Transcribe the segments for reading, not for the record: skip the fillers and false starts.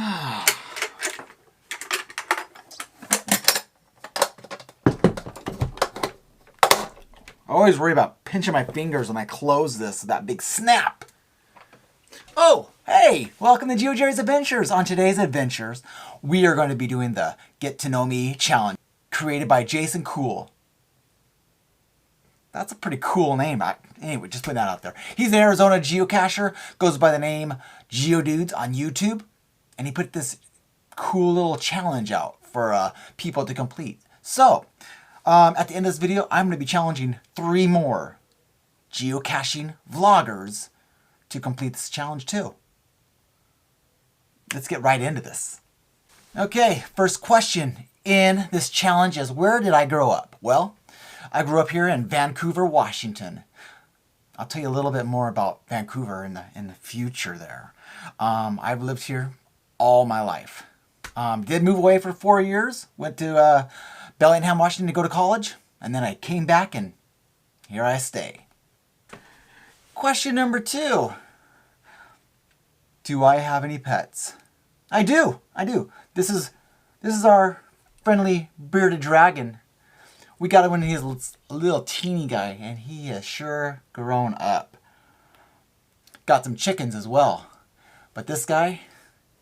I always worry about pinching my fingers when I close this, that big snap. Oh, hey, welcome to Geojerry's Adventures. On today's adventures, we are going to be doing the Get to Know Me challenge, created by Jason Cool. That's a pretty cool name. Anyway, just putting that out there. He's an Arizona geocacher, goes by the name geodudz on YouTube, and he put this cool little challenge out for people to complete. So, at the end of this video, I'm going to be challenging 3 more geocaching vloggers to complete this challenge too. Let's get right into this. Okay, first question in this challenge is, where did I grow up? Well, I grew up here in Vancouver, Washington. I'll tell you a little bit more about Vancouver in the future there. I've lived here all my life. Did move away for 4 years, went to Bellingham, Washington to go to college, and then I came back and here I stay. Question number 2. Do I have any pets? I do. This is our friendly bearded dragon. We got him when he was a little teeny guy, and he has sure grown up. Got some chickens as well. But this guy,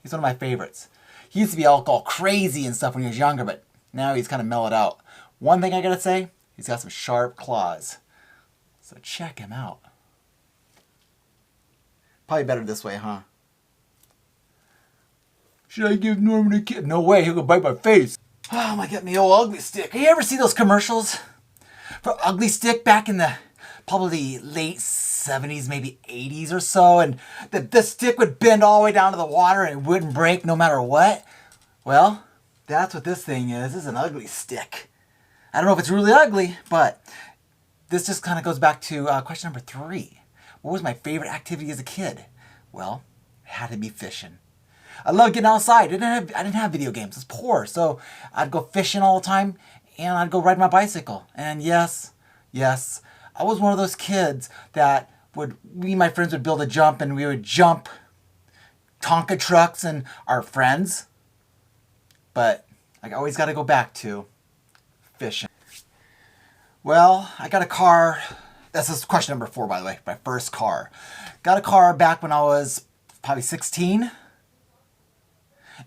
he's one of my favorites. He used to be all crazy and stuff when he was younger, but now he's kind of mellowed out. One thing I gotta say, he's got some sharp claws. So check him out. Probably better this way, huh? Should I give Norman a kiss? No way, he'll go bite my face. Oh my God, the old Ugly Stick. You ever see those commercials for Ugly Stick back in the probably late 70s, maybe 80s or so, and the stick would bend all the way down to the water and it wouldn't break no matter what? Well, that's what this thing is. This is an ugly stick. I don't know if it's really ugly, but this just kind of goes back to question number 3. What was my favorite activity as a kid? Well, it had to be fishing. I love getting outside. I didn't have video games. I was poor, so I'd go fishing all the time, and I'd go ride my bicycle. And yes, I was one of those kids that me and my friends would build a jump, and we would jump Tonka trucks and our friends. But I always got to go back to fishing. Well, I got a car. This is question number 4, by the way. My first car. Got a car back when I was probably 16.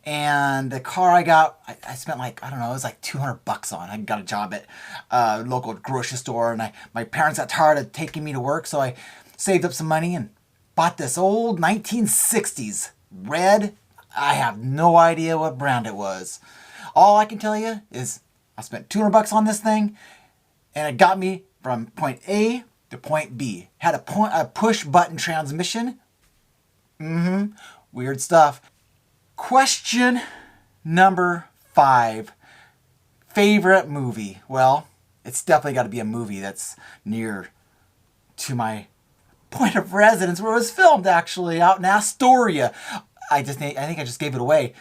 And the car I got, I spent like, I don't know, it was like $200 on. I got a job at a local grocery store, and my parents got tired of taking me to work, so I saved up some money and bought this old 1960s red. I have no idea what brand it was. All I can tell you is I spent $200 on this thing, and it got me from point A to point B. Had a push button transmission. Weird stuff. Question number 5. Favorite movie? Well, it's definitely got to be a movie that's near to my point of residence where it was filmed, actually, out in Astoria. I think I just gave it away.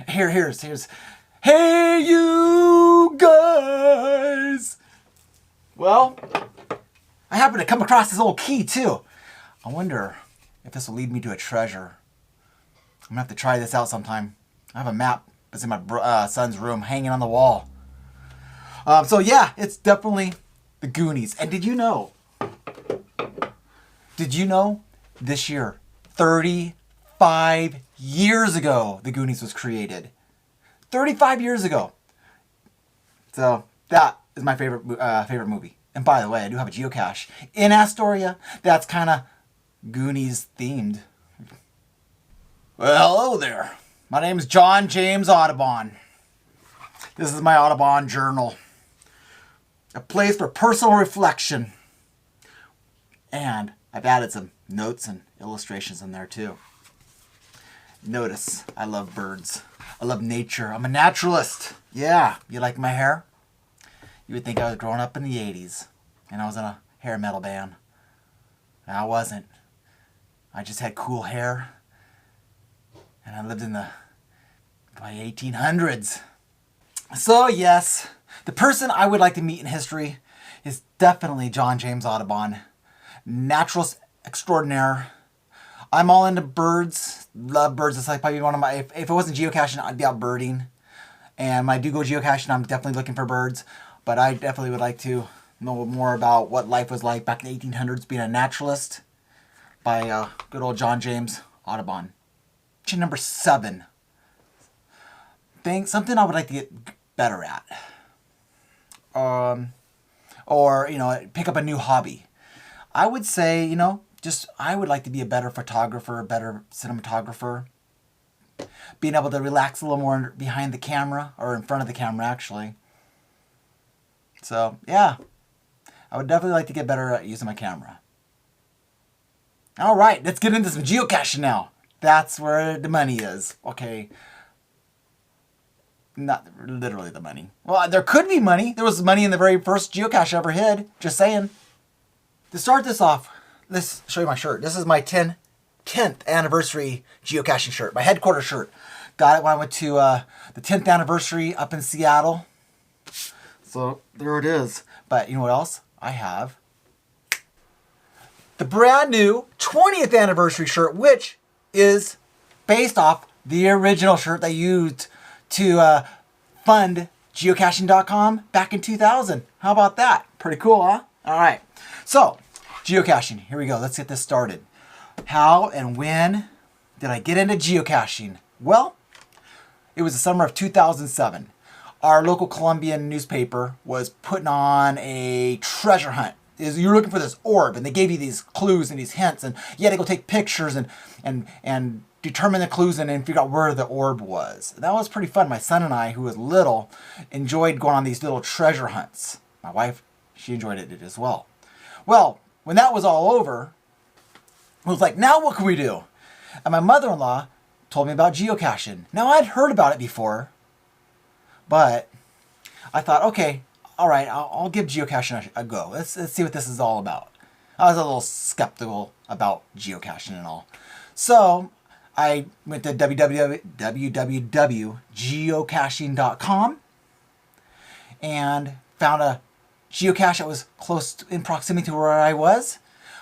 Here's Hey you guys! Well, I happened to come across this old key too. I wonder if this will lead me to a treasure. I'm gonna have to try this out sometime. I have a map that's in my son's room hanging on the wall. So yeah, it's definitely the Goonies. And did you know this year, 35 years ago, the Goonies was created? 35 years ago. So that is my favorite movie. And by the way, I do have a geocache in Astoria that's kind of Goonies themed. Well, hello there. My name is John James Audubon. This is my Audubon journal. A place for personal reflection. And I've added some notes and illustrations in there too. Notice, I love birds. I love nature. I'm a naturalist. Yeah, you like my hair? You would think I was growing up in the 80s and I was in a hair metal band. I wasn't. I just had cool hair, and I lived in the 1800s. So yes, the person I would like to meet in history is definitely John James Audubon, naturalist extraordinaire, I'm all into birds. Love birds. It's like probably one of my, if it wasn't geocaching, I'd be out birding. And when I do go geocaching, I'm definitely looking for birds. But I definitely would like to know more about what life was like back in the 1800s being a naturalist by good old John James Audubon. Question number 7. Something I would like to get better at. Or, you know, pick up a new hobby. I would say, you know, I would like to be a better photographer, a better cinematographer. Being able to relax a little more behind the camera, or in front of the camera, actually. So, yeah. I would definitely like to get better at using my camera. All right, let's get into some geocaching now. That's where the money is. Okay. Not literally the money. Well, there could be money. There was money in the very first geocache I ever hid. Just saying. To start this off, let's show you my shirt. This is my 10th anniversary geocaching shirt. My headquarters shirt. Got it when I went to the 10th anniversary up in Seattle. So there it is. But you know what else? I have the brand new 20th anniversary shirt, which is based off the original shirt they used to fund geocaching.com back in 2000. How about that? Pretty cool, huh? All right. So, geocaching. Here we go. Let's get this started. How and when did I get into geocaching? Well, it was the summer of 2007. Our local Colombian newspaper was putting on a treasure hunt. You're looking for this orb, and they gave you these clues and these hints, and you had to go take pictures and determine the clues and then figure out where the orb was. That was pretty fun. My son and I, who was little, enjoyed going on these little treasure hunts. My wife, she enjoyed it as well. Well, when that was all over, I was like, now what can we do? And my mother-in-law told me about geocaching. Now, I'd heard about it before, but I thought, okay, all right, I'll give geocaching a go. Let's see what this is all about. I was a little skeptical about geocaching and all. So I went to www.geocaching.com and found a geocache that was close in proximity to where I was.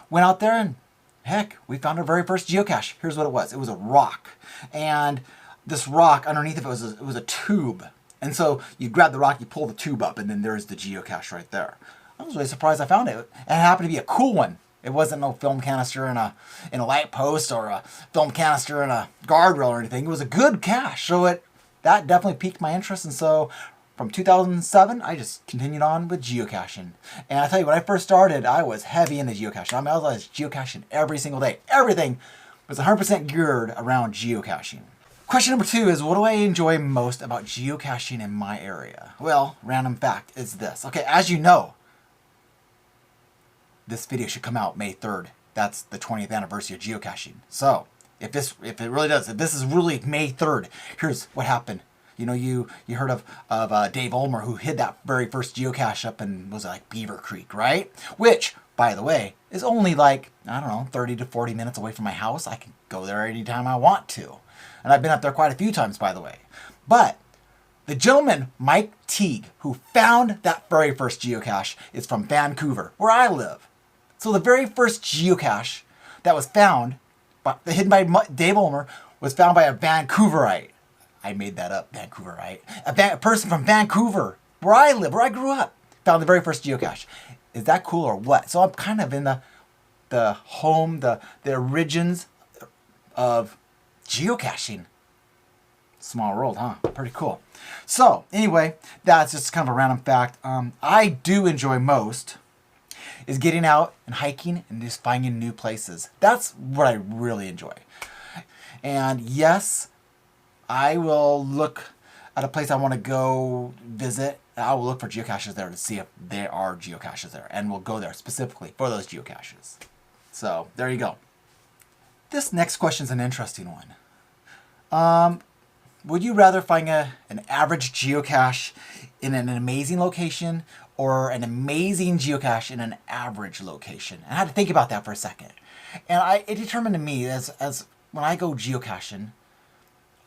Went out there and heck, we found our very first geocache. Here's what it was. It was a rock. And this rock, underneath of it was a tube. And so you grab the rock, you pull the tube up, and then there's the geocache right there. I was really surprised I found it. It happened to be a cool one. It wasn't no film canister in a light post or a film canister in a guardrail or anything. It was a good cache. So that definitely piqued my interest. And so from 2007, I just continued on with geocaching. And I tell you, when I first started, I was heavy into geocaching. I mean, I was geocaching every single day. Everything was 100% geared around geocaching. Question number 2 is, what do I enjoy most about geocaching in my area? Well, random fact is this. Okay, as you know, this video should come out May 3rd. That's the 20th anniversary of geocaching. So, if this is really May 3rd, here's what happened. You know, you heard of Dave Ulmer, who hid that very first geocache up in, was it like Beaver Creek, right? Which, by the way, is only like, I don't know, 30 to 40 minutes away from my house. I can go there anytime I want to. And I've been up there quite a few times, by the way. But the gentleman, Mike Teague, who found that very first geocache, is from Vancouver, where I live. So the very first geocache that was found, hidden by Dave Ulmer, was found by a Vancouverite. I made that up, Vancouverite. A person from Vancouver, where I live, where I grew up, found the very first geocache. Is that cool or what? So I'm kind of in the home, the origins of geocaching. Small world, huh? Pretty cool. So anyway, that's just kind of a random fact. I do enjoy most is getting out and hiking and just finding new places. That's what I really enjoy. And yes, I will look at a place I want to go visit. I will look for geocaches there to see if there are geocaches there. And we'll go there specifically for those geocaches. So there you go. This next question is an interesting one. Would you rather find an average geocache in an amazing location or an amazing geocache in an average location? And I had to think about that for a second. And it determined to me as when I go geocaching,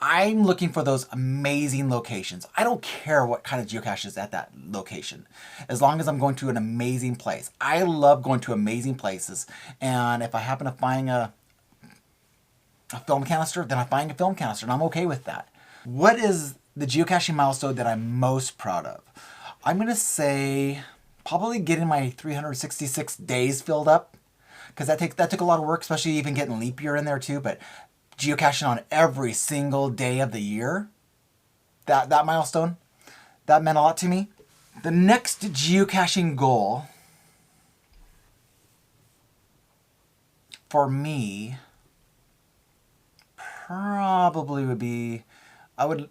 I'm looking for those amazing locations. I don't care what kind of geocache is at that location, as long as I'm going to an amazing place. I love going to amazing places, and if I happen to find a a film canister, then I find a film canister, and I'm okay with that. What is the geocaching milestone that I'm most proud of? I'm going to say probably getting my 366 days filled up, because that took a lot of work, especially even getting leap year in there too, but geocaching on every single day of the year, that milestone, that meant a lot to me. The next geocaching goal for me probably would be, I'm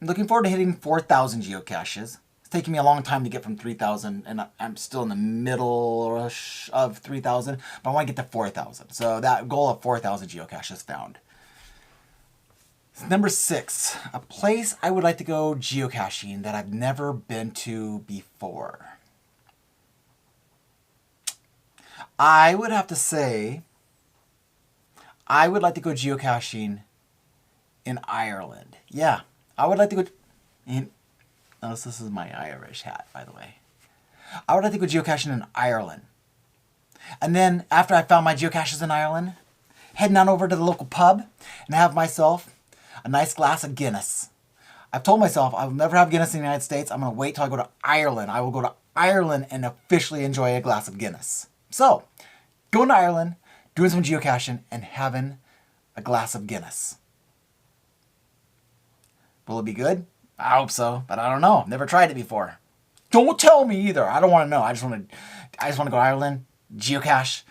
looking forward to hitting 4,000 geocaches. It's taking me a long time to get from 3,000, and I'm still in the middle of 3,000, but I want to get to 4,000. So that goal of 4,000 geocaches found. Number 6, a place I would like to go geocaching that I've never been to before. I would have to say, I would like to go geocaching in Ireland. Yeah, I would like to go notice this is my Irish hat, by the way. I would like to go geocaching in Ireland. And then after I found my geocaches in Ireland, heading on over to the local pub and have myself a nice glass of Guinness. I've told myself I will never have Guinness in the United States. I'm going to wait till I go to Ireland. I will go to Ireland and officially enjoy a glass of Guinness. So, going to Ireland, doing some geocaching, and having a glass of Guinness. Will it be good? I hope so, but I don't know. Never tried it before. Don't tell me either. I don't want to know. I just want to go to Ireland, geocache,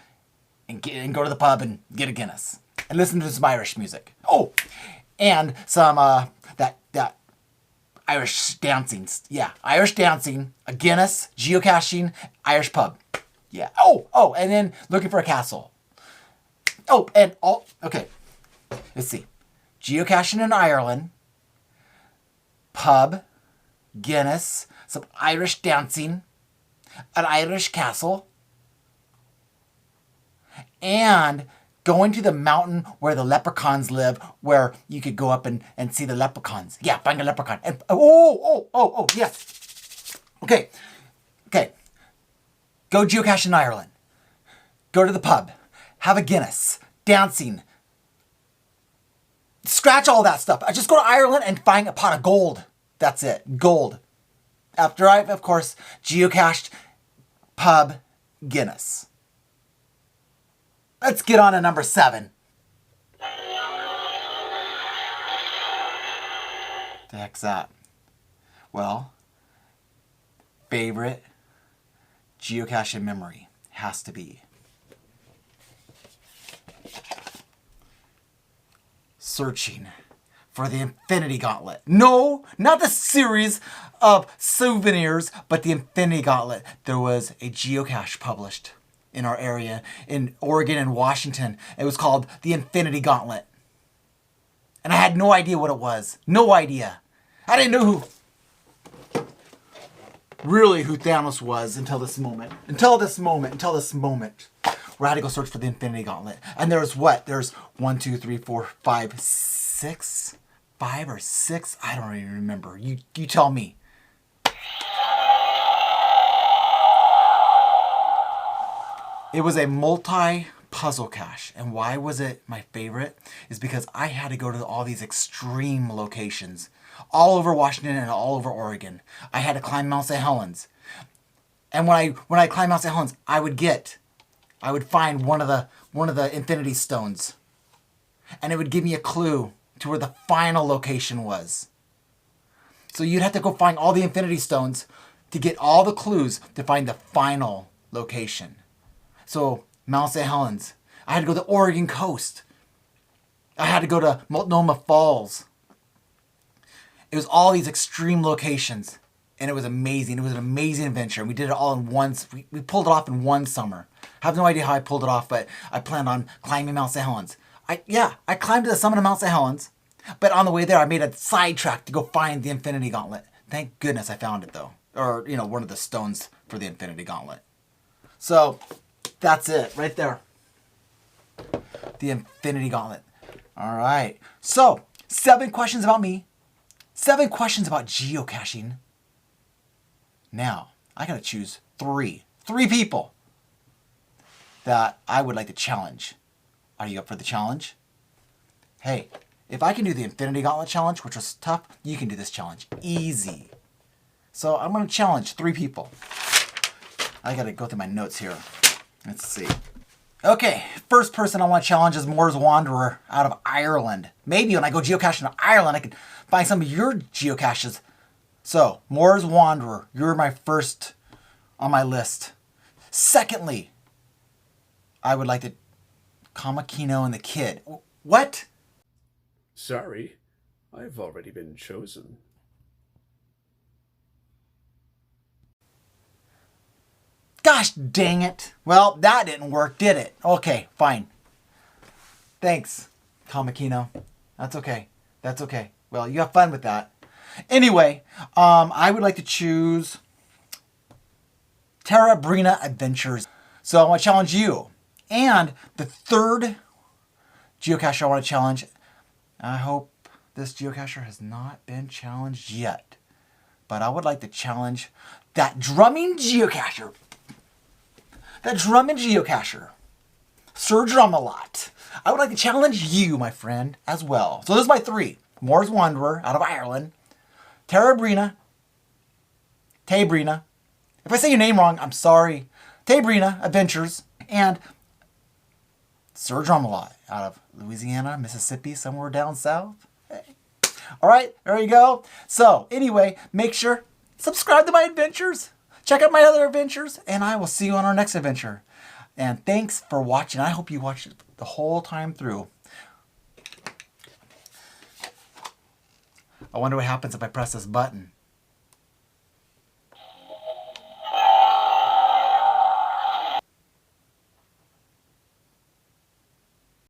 and go to the pub and get a Guinness and listen to some Irish music. Oh, and some that Irish dancing. Yeah, Irish dancing, a Guinness, geocaching, Irish pub. Yeah. Oh, and then looking for a castle. Oh, and okay. Let's see. Geocaching in Ireland, pub, Guinness, some Irish dancing, an Irish castle, and going to the mountain where the leprechauns live, where you could go up and see the leprechauns. Yeah, find a leprechaun. And yes. Okay. Go geocache in Ireland. Go to the pub. Have a Guinness. Dancing. Scratch all that stuff. I just go to Ireland and find a pot of gold. That's it. Gold. After I've, of course, geocached, pub, Guinness. Let's get on to number 7. The heck's that? Well, favorite geocaching memory has to be searching for the Infinity Gauntlet. No, not the series of souvenirs, but the Infinity Gauntlet. There was a geocache published in our area, in Oregon and Washington. It was called the Infinity Gauntlet. And I had no idea what it was. No idea. I didn't know who Thanos was until this moment. Until this moment. Where I had to go search for the Infinity Gauntlet. And there's 1, 2, 3, 4, 5, 6. 5 or 6? I don't even remember. You tell me. It was a multi-puzzle cache. And why was it my favorite? Is because I had to go to all these extreme locations. All over Washington and all over Oregon. I had to climb Mount St. Helens. And when I climbed Mount St. Helens, I would find one of the Infinity Stones. And it would give me a clue to where the final location was. So you'd have to go find all the Infinity Stones to get all the clues to find the final location. So Mount St. Helens. I had to go to the Oregon coast. I had to go to Multnomah Falls. It was all these extreme locations. And it was amazing. It was an amazing adventure. And we did it all in we pulled it off in one summer. I have no idea how I pulled it off, but I planned on climbing Mount St. Helens. I climbed to the summit of Mount St. Helens, but on the way there, I made a sidetrack to go find the Infinity Gauntlet. Thank goodness I found it, though. Or, one of the stones for the Infinity Gauntlet. So, that's it, right there. The Infinity Gauntlet. All right. So, 7 questions about me. 7 questions about geocaching. Now, I gotta choose 3 people that I would like to challenge. Are you up for the challenge? hey, if I can do the Infinity Gauntlet challenge, which was tough, you can do this challenge easy. So I'm going to challenge 3 people. I got to go through my notes here. Let's see. Okay, first person I want to challenge is Mournes Wanderer out of Ireland. Maybe when I go geocaching in Ireland, I can find some of your geocaches. So, Mournes Wanderer, you're my first on my list. Secondly, I would like to Kamakino and the Kid. What? Sorry, I've already been chosen. Gosh dang it. Well, that didn't work, did it? Okay, fine. Thanks, Kamakino. That's okay. That's okay. Well, you have fun with that. Anyway, I would like to choose Taybrina Adventures. So I want to challenge you. And the third geocacher I want to challenge, I hope this geocacher has not been challenged yet, but I would like to challenge that drumming geocacher. That drumming geocacher, SirDrumalot. I would like to challenge you, my friend, as well. So those are my 3. Mournes Wanderer out of Ireland, Taybrina. If I say your name wrong, I'm sorry. Taybrina Adventures and SirDrumalot out of Louisiana, Mississippi, somewhere down south. Hey. All right, there you go. So anyway, make sure subscribe to my adventures. Check out my other adventures, and I will see you on our next adventure. And thanks for watching. I hope you watched it the whole time through. I wonder what happens if I press this button.